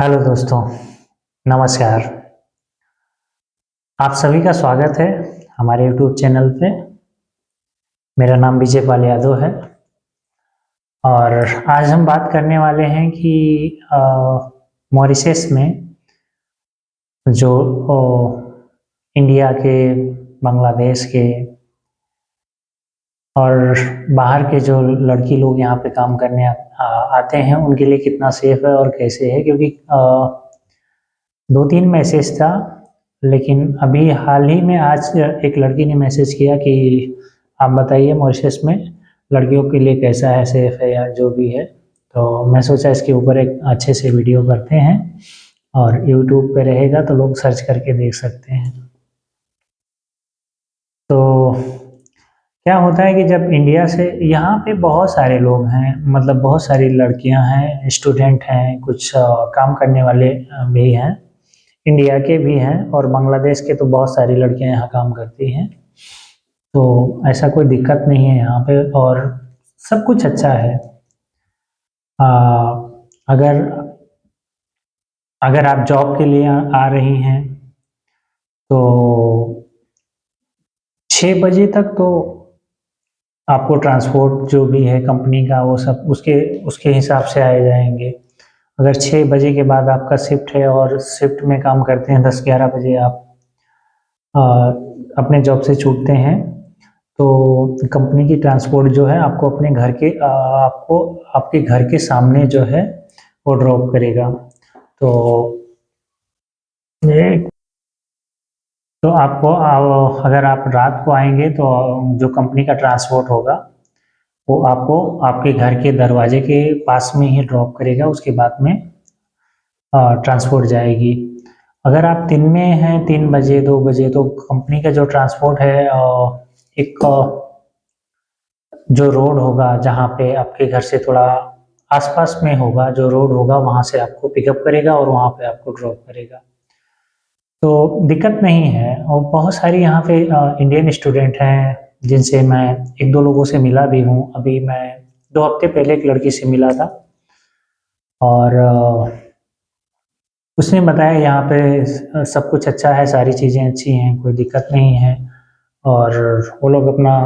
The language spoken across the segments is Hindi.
हेलो दोस्तों, नमस्कार। आप सभी का स्वागत है हमारे यूट्यूब चैनल पे। मेरा नाम विजय पाल यादव है और आज हम बात करने वाले हैं कि मॉरिशस में जो इंडिया के, बांग्लादेश के और बाहर के जो लड़की लोग यहाँ पे काम करने आते हैं उनके लिए कितना सेफ है और कैसे है, क्योंकि 2-3 मैसेज था, लेकिन अभी हाल ही में आज एक लड़की ने मैसेज किया कि आप बताइए मॉरिशस में लड़कियों के लिए कैसा है, सेफ है या जो भी है। तो मैं सोचा इसके ऊपर एक अच्छे से वीडियो करते हैं और यूट्यूब पे रहेगा तो लोग सर्च करके देख सकते हैं। तो क्या होता है कि जब इंडिया से यहाँ पे बहुत सारे लोग हैं, मतलब बहुत सारी लड़कियां हैं, स्टूडेंट हैं, कुछ काम करने वाले भी हैं, इंडिया के भी हैं और बांग्लादेश के, तो बहुत सारी लड़कियां यहाँ काम करती हैं। तो ऐसा कोई दिक्कत नहीं है यहाँ पे और सब कुछ अच्छा है। आ, अगर अगर आप जॉब के लिए आ रही हैं तो 6 बजे तक तो आपको ट्रांसपोर्ट जो भी है कंपनी का वो सब उसके उसके हिसाब से आए जाएंगे। अगर 6 बजे के बाद आपका शिफ्ट है और शिफ्ट में काम करते हैं, 10-11 बजे आप आ, अपने जॉब से छूटते हैं, तो कंपनी की ट्रांसपोर्ट जो है आपको अपने घर के आपको आपके घर के सामने जो है वो ड्रॉप करेगा। तो ये तो आपको अगर आप रात को आएंगे तो जो कंपनी का ट्रांसपोर्ट होगा वो आपको आपके घर के दरवाजे के पास में ही ड्रॉप करेगा, उसके बाद में ट्रांसपोर्ट जाएगी। अगर आप दिन में हैं 3 बजे 2 बजे, तो कंपनी का जो ट्रांसपोर्ट है एक जो रोड होगा जहाँ पे आपके घर से थोड़ा आसपास में होगा, जो रोड होगा वहाँ से आपको पिकअप करेगा और वहाँ पे आपको ड्रॉप करेगा। तो दिक्कत नहीं है और बहुत सारी यहाँ पे इंडियन स्टूडेंट हैं जिनसे मैं 1-2 लोगों से मिला भी हूँ। अभी मैं 2 हफ्ते पहले एक लड़की से मिला था और उसने बताया यहाँ पे सब कुछ अच्छा है, सारी चीज़ें अच्छी हैं, कोई दिक्कत नहीं है। और वो लोग अपना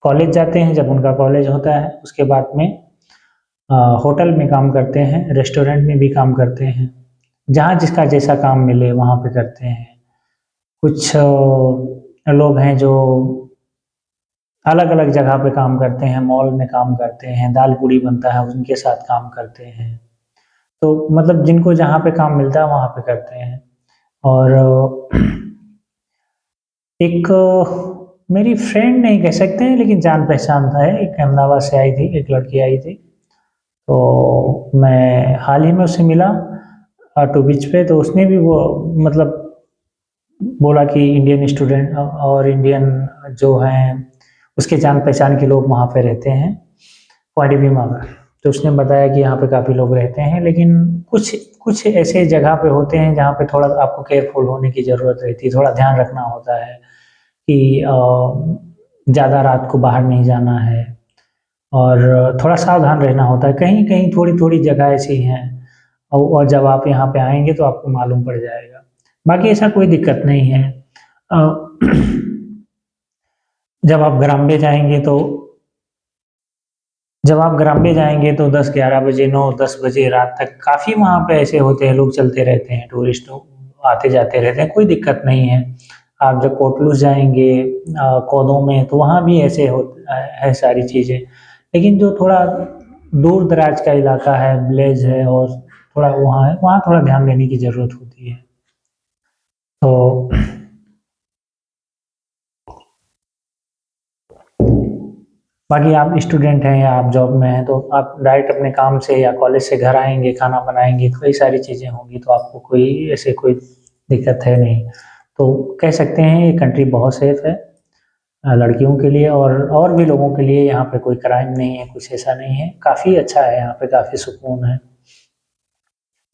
कॉलेज जाते हैं, जब उनका कॉलेज होता है उसके बाद में होटल में काम करते हैं, रेस्टोरेंट में भी काम करते हैं, जहाँ जिसका जैसा काम मिले वहाँ पे करते हैं। कुछ लोग हैं जो अलग अलग जगह पे काम करते हैं, मॉल में काम करते हैं, दाल पूड़ी बनता है उनके साथ काम करते हैं। तो मतलब जिनको जहाँ पे काम मिलता है वहाँ पे करते हैं। और एक मेरी फ्रेंड नहीं कह सकते हैं लेकिन जान पहचान था, है एक अहमदाबाद से आई थी, एक लड़की आई थी। तो मैं हाल ही में उससे मिला ऑटो बीच पे, तो उसने भी वो मतलब बोला कि इंडियन स्टूडेंट और इंडियन जो हैं उसके जान पहचान के लोग वहाँ पे रहते हैं क्वाडीबीमा में। तो उसने बताया कि यहाँ पे काफ़ी लोग रहते हैं, लेकिन कुछ कुछ ऐसे जगह पे होते हैं जहाँ पे थोड़ा आपको केयरफुल होने की ज़रूरत रहती है, थोड़ा ध्यान रखना होता है कि ज़्यादा रात को बाहर नहीं जाना है और थोड़ा सावधान रहना होता है। कहीं कहीं थोड़ी थोड़ी जगह ऐसी हैं और जब आप यहाँ पे आएंगे तो आपको मालूम पड़ जाएगा। बाकी ऐसा कोई दिक्कत नहीं है। अ, जब आप ग्राम्बे जाएंगे तो जब आप ग्राम्बे जाएंगे तो 10-11 बजे, 9-10 बजे रात तक काफ़ी वहाँ पे ऐसे होते हैं, लोग चलते रहते हैं, टूरिस्ट आते जाते रहते हैं, कोई दिक्कत नहीं है। आप जब कोटलूस जाएंगे कौदों में, तो वहाँ भी ऐसे है सारी चीज़ें। लेकिन जो थोड़ा दूर दराज का इलाका है, विलेज है और थोड़ा वहाँ है, वहाँ थोड़ा ध्यान देने की ज़रूरत होती है। तो बाकी आप स्टूडेंट हैं या आप जॉब में हैं तो आप डायरेक्ट अपने काम से या कॉलेज से घर आएंगे, खाना बनाएंगे, कई सारी चीज़ें होंगी, तो आपको कोई ऐसे कोई दिक्कत है नहीं। तो कह सकते हैं ये कंट्री बहुत सेफ है लड़कियों के लिए और भी लोगों के लिए। यहाँ पे कोई क्राइम नहीं है, कुछ ऐसा नहीं है, काफ़ी अच्छा है यहाँ पे, काफ़ी सुकून है।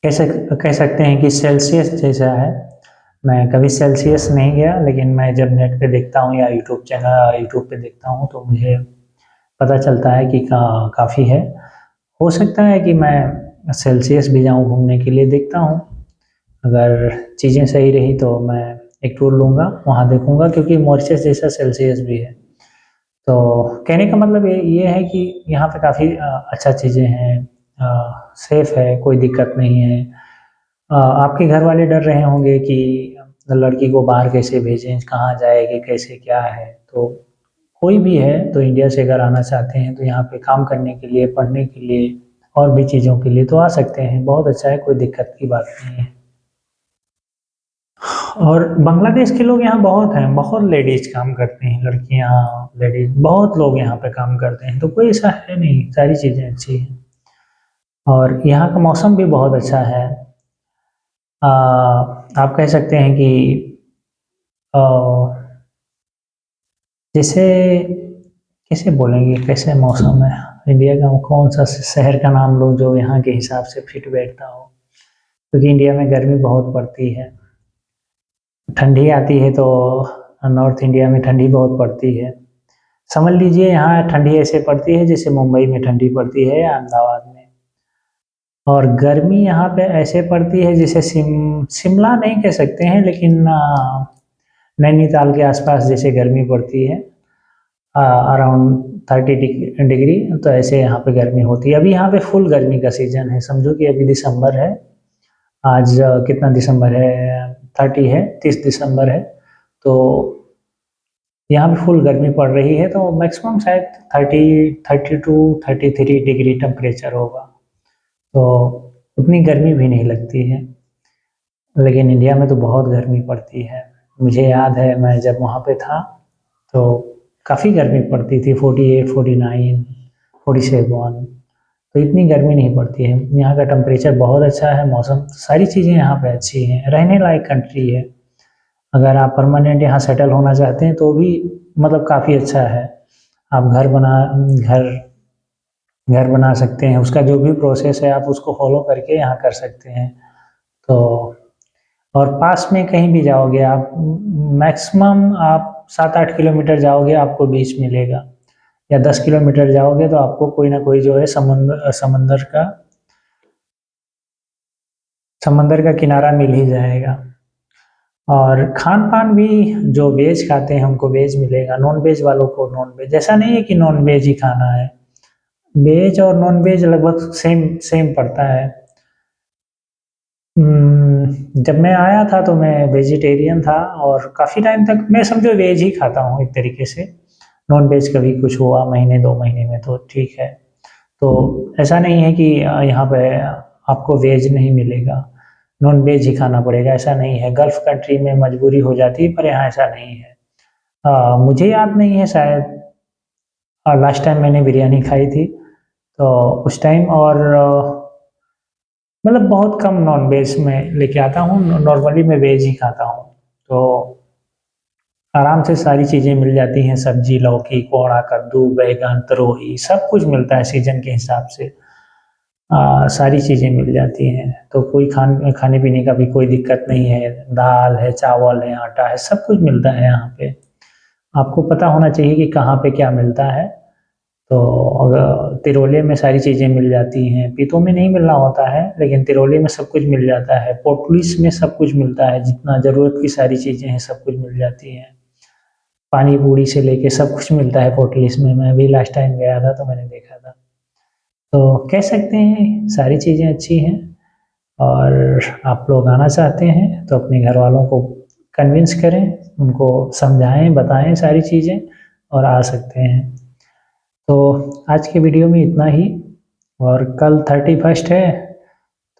कैसे कह सकते हैं कि सेल्सियस जैसा है। मैं कभी सेल्सियस नहीं गया, लेकिन मैं जब नेट पे देखता हूँ या यूट्यूब पे देखता हूँ तो मुझे पता चलता है कि काफ़ी है। हो सकता है कि मैं सेल्सियस भी जाऊँ घूमने के लिए, देखता हूँ। अगर चीज़ें सही रही तो मैं एक टूर लूँगा, वहाँ देखूँगा, क्योंकि मॉरिशस जैसा सेल्सियस भी है। तो कहने का मतलब ये है कि यहाँ पे काफ़ी अच्छा चीज़ें हैं, सेफ है, कोई दिक्कत नहीं है। आपके घर वाले डर रहे होंगे कि लड़की को बाहर कैसे भेजें, कहाँ जाएगी, कैसे क्या है। तो कोई भी है तो इंडिया से अगर आना चाहते हैं तो यहाँ पे काम करने के लिए, पढ़ने के लिए और भी चीज़ों के लिए तो आ सकते हैं। बहुत अच्छा है, कोई दिक्कत की बात नहीं है। और बांग्लादेश के लोग यहाँ बहुत हैं, बहुत लेडीज़ काम करती हैं, लड़कियाँ, लेडीज़, बहुत लोग यहाँ पे काम करते हैं, तो कोई ऐसा है नहीं, सारी चीज़ें अच्छी हैं। और यहाँ का मौसम भी बहुत अच्छा है। आप कह सकते हैं कि अ, जैसे कैसे बोलेंगे, कैसे मौसम है? इंडिया का कौन सा शहर का नाम लूँ जो यहाँ के हिसाब से फिट बैठता हो? क्योंकि इंडिया में गर्मी बहुत पड़ती है। ठंडी आती है तो नॉर्थ इंडिया में ठंडी बहुत पड़ती है। समझ लीजिए यहाँ ठंडी ऐसे पड़ती है जैसे मुंबई में ठंडी पड़ती है या अहमदाबाद में। और गर्मी यहाँ पे ऐसे पड़ती है जैसे शिमला नहीं कह सकते हैं, लेकिन नैनीताल के आसपास जैसे गर्मी पड़ती है, अराउंड 30 डिग्री, तो ऐसे यहाँ पे गर्मी होती है। अभी यहाँ पे फुल गर्मी का सीज़न है, समझो कि अभी दिसंबर है। आज कितना दिसंबर है? 30 है, 30 दिसंबर है। तो यहाँ पे फुल गर्मी पड़ रही है, तो मैक्सिमम शायद 30, 32, 33 डिग्री टेम्परेचर होगा। तो उतनी गर्मी भी नहीं लगती है। लेकिन इंडिया में तो बहुत गर्मी पड़ती है। मुझे याद है मैं जब वहाँ पे था तो काफ़ी गर्मी पड़ती थी, 48, 49, 47। तो इतनी गर्मी नहीं पड़ती है। यहाँ का टेम्परेचर बहुत अच्छा है, मौसम, सारी चीज़ें यहाँ पे अच्छी हैं, रहने लायक कंट्री है। अगर आप परमानेंट यहाँ सेटल होना चाहते हैं तो भी मतलब काफ़ी अच्छा है। आप घर घर बना सकते हैं, उसका जो भी प्रोसेस है आप उसको फॉलो करके यहाँ कर सकते हैं। तो और पास में कहीं भी जाओगे आप, मैक्सिमम आप 7-8 किलोमीटर जाओगे आपको बीच मिलेगा, या 10 किलोमीटर जाओगे तो आपको कोई ना कोई जो है समंदर का किनारा मिल ही जाएगा। और खान पान भी, जो वेज खाते हैं उनको वेज मिलेगा, नॉन वेज वालों को नॉन वेज। ऐसा नहीं है कि नॉन वेज ही खाना है, वेज और नॉन वेज लगभग सेम सेम पड़ता है। जब मैं आया था तो मैं वेजिटेरियन था और काफ़ी टाइम तक मैं समझो वेज ही खाता हूँ एक तरीके से। नॉन वेज कभी कुछ हुआ महीने 2 महीने में तो ठीक है। तो ऐसा नहीं है कि यहाँ पे आपको वेज नहीं मिलेगा, नॉन वेज ही खाना पड़ेगा, ऐसा नहीं है। गल्फ़ कंट्री में मजबूरी हो जाती है, पर यहाँ ऐसा नहीं है। मुझे याद नहीं है, शायद लास्ट टाइम मैंने बिरयानी खाई थी तो उस टाइम, और मतलब बहुत कम नॉन वेज मैं लेके आता हूँ, नॉर्मली मैं वेज ही खाता हूँ। तो आराम से सारी चीज़ें मिल जाती हैं, सब्जी, लौकी, कोहड़ा, कद्दू, बैंगन, तरोई, सब कुछ मिलता है सीजन के हिसाब से। सारी चीज़ें मिल जाती हैं, तो कोई खाने पीने का भी कोई दिक्कत नहीं है। दाल है, चावल है, आटा है, सब कुछ मिलता है यहाँ पे। आपको पता होना चाहिए कि कहाँ पे क्या मिलता है। तो अगर तिरोले में सारी चीज़ें मिल जाती हैं, पीतों में नहीं मिलना होता है, लेकिन तिरोले में सब कुछ मिल जाता है। पोर्टुलिस में सब कुछ मिलता है, जितना ज़रूरत की सारी चीज़ें हैं सब कुछ मिल जाती हैं। पानी पूरी से लेके सब कुछ मिलता है पोर्टुलिस में, मैं भी लास्ट टाइम गया था तो मैंने देखा था। तो कह सकते हैं सारी चीज़ें अच्छी हैं। और आप लोग आना चाहते हैं तो अपने घर वालों को कन्विंस करें, उनको समझाएं, बताएं सारी चीज़ें, और आ सकते हैं। तो आज के वीडियो में इतना ही। और कल 31st है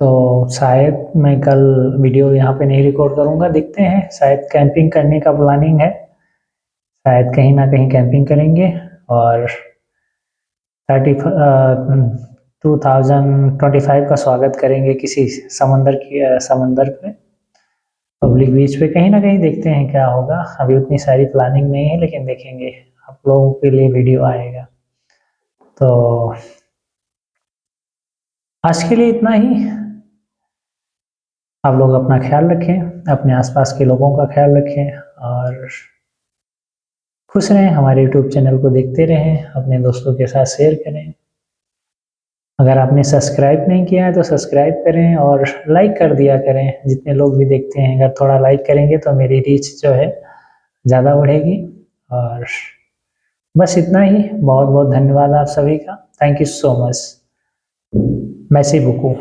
तो शायद मैं कल वीडियो यहाँ पे नहीं रिकॉर्ड करूँगा, देखते हैं, शायद कैंपिंग करने का प्लानिंग है, शायद कहीं ना कहीं कैंपिंग करेंगे। और 2025 का स्वागत करेंगे किसी समंदर पे, पब्लिक बीच पे, कहीं ना कहीं देखते हैं क्या होगा। अभी उतनी सारी प्लानिंग नहीं है, लेकिन देखेंगे, आप लोगों के लिए वीडियो आएगा। तो आज के लिए इतना ही। आप लोग अपना ख्याल रखें, अपने आसपास के लोगों का ख्याल रखें, और खुश रहें। हमारे यूट्यूब चैनल को देखते रहें, अपने दोस्तों के साथ शेयर करें। अगर आपने सब्सक्राइब नहीं किया है तो सब्सक्राइब करें और लाइक कर दिया करें, जितने लोग भी देखते हैं अगर थोड़ा लाइक करेंगे तो मेरी रीच जो है ज़्यादा बढ़ेगी। और बस इतना ही, बहुत बहुत धन्यवाद आप सभी का, थैंक यू सो मच, मैसी बुकू।